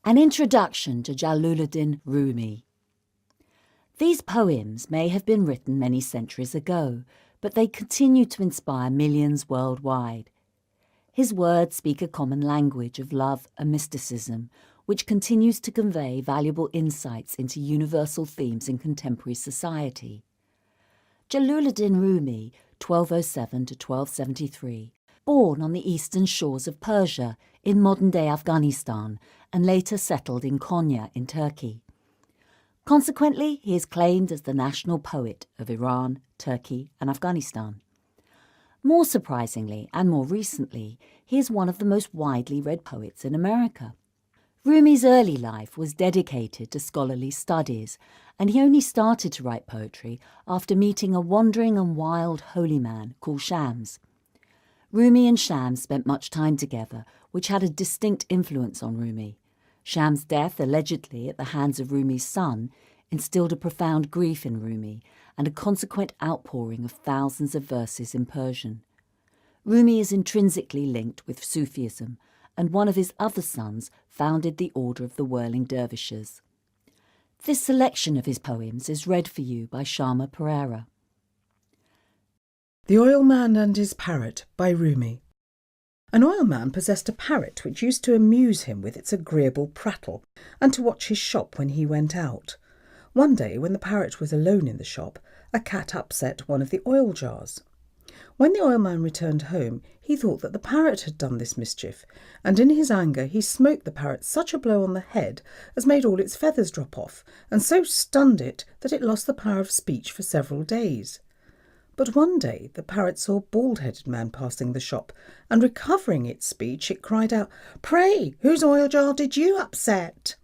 An introduction to Jalaluddin Rumi. These poems may have been written many centuries ago, but they continue to inspire millions worldwide. His words speak a common language of love and mysticism, which continues to convey valuable insights into universal themes in contemporary society. Jalaluddin Rumi, 1207 to 1273, born on the eastern shores of Persia in modern-day Afghanistan and later settled in Konya in Turkey. Consequently, he is claimed as the national poet of Iran, Turkey and Afghanistan. More surprisingly, and more recently, he is one of the most widely read poets in America. Rumi's early life was dedicated to scholarly studies, and he only started to write poetry after meeting a wandering and wild holy man called Shams. Rumi and Shams spent much time together, which had a distinct influence on Rumi. Shams' death, allegedly at the hands of Rumi's son, instilled a profound grief in Rumi and a consequent outpouring of thousands of verses in Persian. Rumi is intrinsically linked with Sufism, and one of his other sons founded the Order of the Whirling Dervishes. This selection of his poems is read for you by Shyama Perera. The Oilman and His Parrot by Rumi. An oilman possessed a parrot which used to amuse him with its agreeable prattle and to watch his shop when he went out. One day, when the parrot was alone in the shop, a cat upset one of the oil jars. When the oilman returned home, he thought that the parrot had done this mischief, and in his anger he smote the parrot such a blow on the head as made all its feathers drop off, and so stunned it that it lost the power of speech for several days. But one day the parrot saw a bald-headed man passing the shop, and recovering its speech, it cried out, "Pray, whose oil jar did you upset?"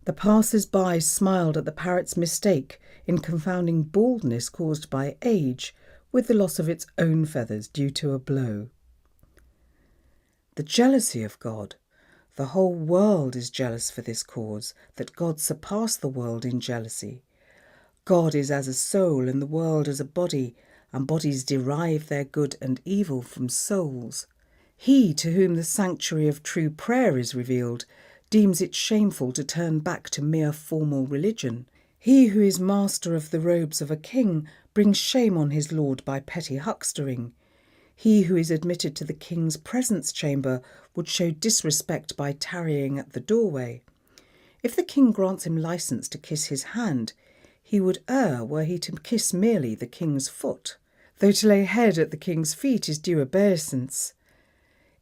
The passers-by smiled at the parrot's mistake in confounding baldness caused by age with the loss of its own feathers due to a blow. The jealousy of God. The whole world is jealous for this cause, that God surpass the world in jealousy. God is as a soul and the world as a body, and bodies derive their good and evil from souls. He to whom the sanctuary of true prayer is revealed deems it shameful to turn back to mere formal religion. He who is master of the robes of a king brings shame on his lord by petty huckstering. He who is admitted to the king's presence chamber would show disrespect by tarrying at the doorway. If the king grants him license to kiss his hand, he would err were he to kiss merely the king's foot, though to lay head at the king's feet is due obeisance.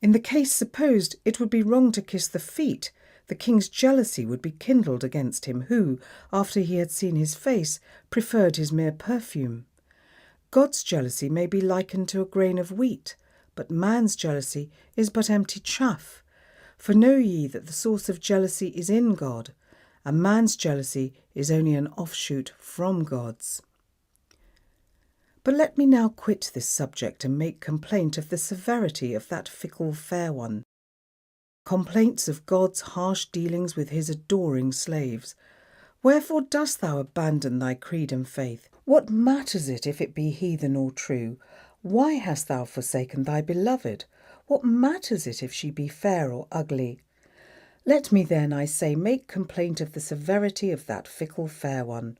In the case supposed, it would be wrong to kiss the feet. The king's jealousy would be kindled against him who, after he had seen his face, preferred his mere perfume. God's jealousy may be likened to a grain of wheat, but man's jealousy is but empty chaff. For know ye that the source of jealousy is in God, and man's jealousy is only an offshoot from God's. But let me now quit this subject and make complaint of the severity of that fickle fair one. Complaints of God's harsh dealings with his adoring slaves. Wherefore dost thou abandon thy creed and faith? What matters it if it be heathen or true? Why hast thou forsaken thy beloved? What matters it if she be fair or ugly? Let me then, I say, make complaint of the severity of that fickle fair one.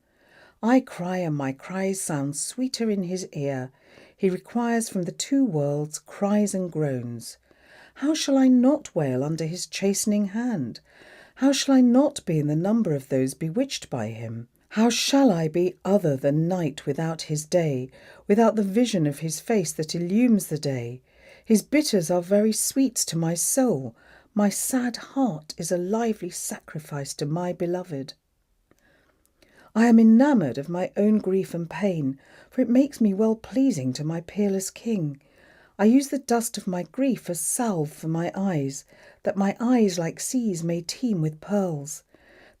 I cry, and my cries sound sweeter in his ear. He requires from the two worlds cries and groans. How shall I not wail under his chastening hand? How shall I not be in the number of those bewitched by him? How shall I be other than night without his day, without the vision of his face that illumes the day? His bitters are very sweets to my soul. My sad heart is a lively sacrifice to my beloved. I am enamoured of my own grief and pain, for it makes me well-pleasing to my peerless king. I use the dust of my grief as salve for my eyes, that my eyes like seas may teem with pearls.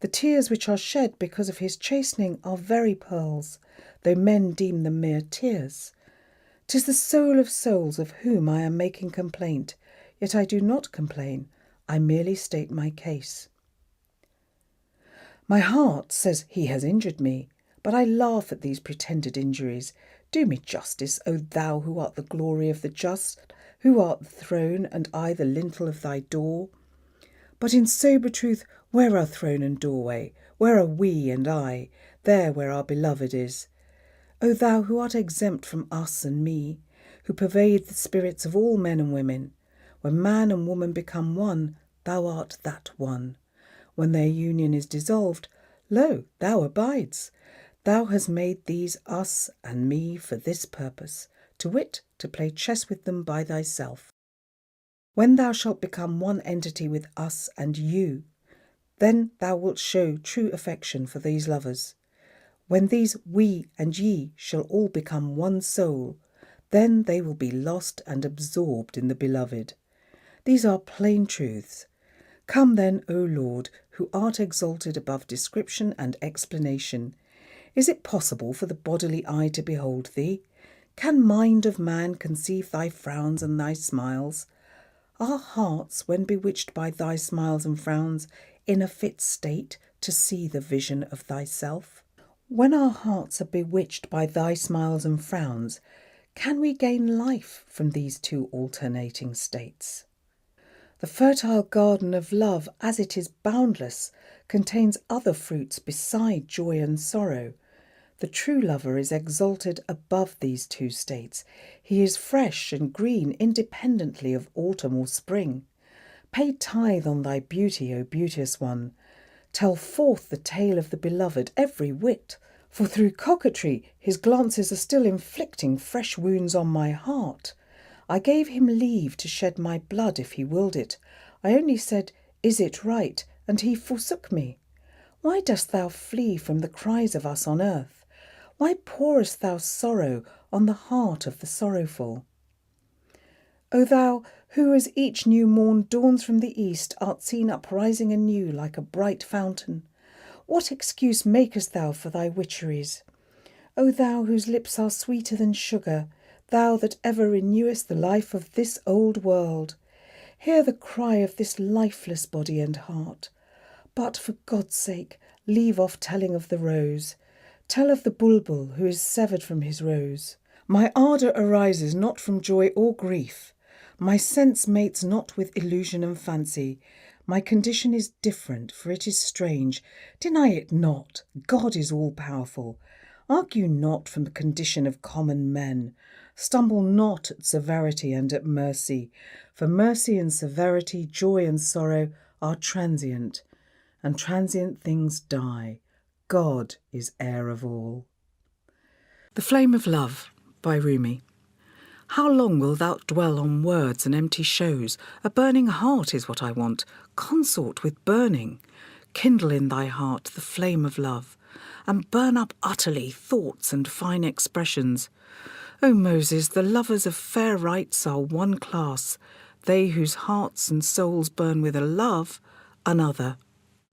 The tears which are shed because of his chastening are very pearls, though men deem them mere tears. 'Tis the soul of souls of whom I am making complaint, yet I do not complain, I merely state my case. My heart says he has injured me, but I laugh at these pretended injuries. Do me justice, O thou who art the glory of the just, who art the throne, and I the lintel of thy door. But in sober truth, Where are throne and doorway? Where are we and I? There where our beloved is. O thou who art exempt from us and me, who pervade the spirits of all men and women, when man and woman become one, thou art that one. When their union is dissolved, lo, thou abides. Thou hast made these us and me for this purpose, to wit, to play chess with them by thyself. When thou shalt become one entity with us and you, then thou wilt show true affection for these lovers. When these we and ye shall all become one soul, then they will be lost and absorbed in the beloved. These are plain truths. Come then, O Lord, who art exalted above description and explanation. Is it possible for the bodily eye to behold thee? Can mind of man conceive thy frowns and thy smiles? Are hearts, when bewitched by thy smiles and frowns, in a fit state to see the vision of thyself? When our hearts are bewitched by thy smiles and frowns, can we gain life from these two alternating states? The fertile garden of love, as it is boundless, contains other fruits beside joy and sorrow. The true lover is exalted above these two states. He is fresh and green independently of autumn or spring. Pay tithe on thy beauty, O beauteous one. Tell forth the tale of the beloved every whit, for through coquetry his glances are still inflicting fresh wounds on my heart. I gave him leave to shed my blood if he willed it. I only said, Is it right? And he forsook me. Why dost thou flee from the cries of us on earth? Why pourest thou sorrow on the heart of the sorrowful? O thou, who as each new morn dawns from the east, art seen uprising anew like a bright fountain, what excuse makest thou for thy witcheries? O thou whose lips are sweeter than sugar, thou that ever renewest the life of this old world, hear the cry of this lifeless body and heart. But for God's sake, leave off telling of the rose. Tell of the bulbul who is severed from his rose. My ardour arises not from joy or grief. My sense mates not with illusion and fancy. My condition is different, for it is strange. Deny it not. God is all-powerful. Argue not from the condition of common men. Stumble not at severity and at mercy, for mercy and severity, joy and sorrow are transient, and transient things die. God is heir of all. The Flame of Love by Rumi. How long wilt thou dwell on words and empty shows? A burning heart is what I want, consort with burning. Kindle in thy heart the flame of love, and burn up utterly thoughts and fine expressions. O Moses, the lovers of fair rights are one class, they whose hearts and souls burn with a love, another.